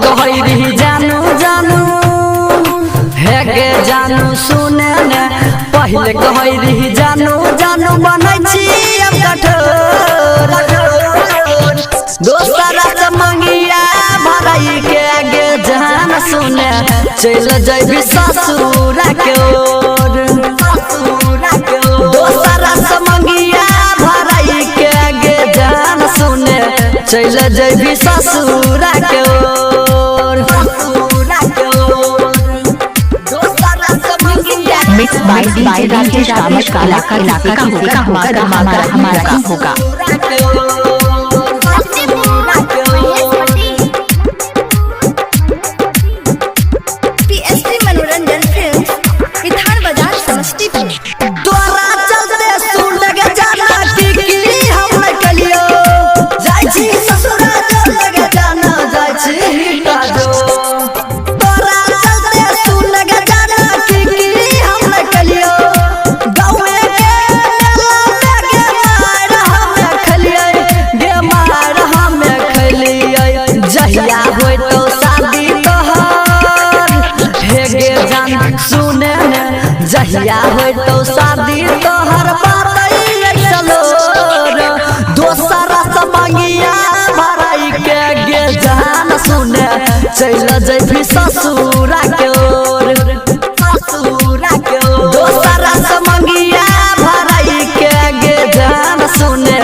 कहई रही जानू जानू हे गे जानू सुने ने पहले कहई रही जानू जानू बनै छी अब कठोर दोसरा से मंगिया भराई के गे जान सुने चल जइबी ससुर के ओर दोसरा से मंगिया भराई के गे जान सुने चल जइबी ससुर के ओर मिक्स बाय डीजे राजेश रामश काला का हमारा होगा। जहिया होय तो शादी तोहर हे गे जान सुने ने जहिया होय तो शादी तोहर बातई चलो दोसरा से मंगिया भराई के गे जान सुने चल जइबी ससुर के ओर दोसरा से मंगिया भराई के गे जान सुने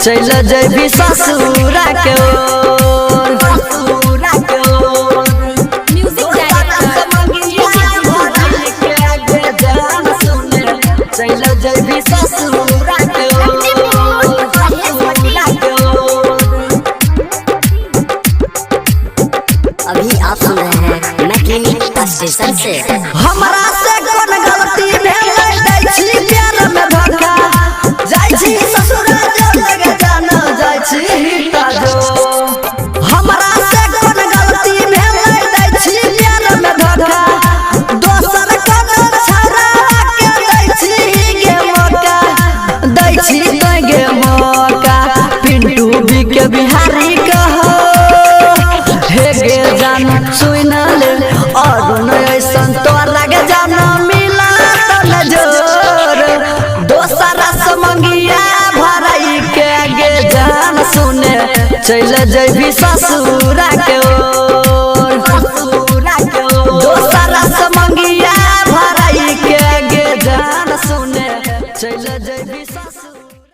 चल जइबी ससुर के ओर अभी आप सुन रहे हैं मैकेनिक स्टेशन से। हमरा से कोन गलती भेलै दै छी प्यार में धोखा जाय छी ससुर लगे जाना जाय छी ताजो हमरा से कोन गलती भेलै दै छी प्यार में धोखा दोसर कोनो छौरा के दै छी गे मौका दै छी गे मौका पिंटू बी के बिहारी कहो हे गे जान सुन ले और ऐसन तोरा के जान मिला नजर दोसरा से मंगिया भराई के गे जान सुने चल जइबी ससुर के ओर।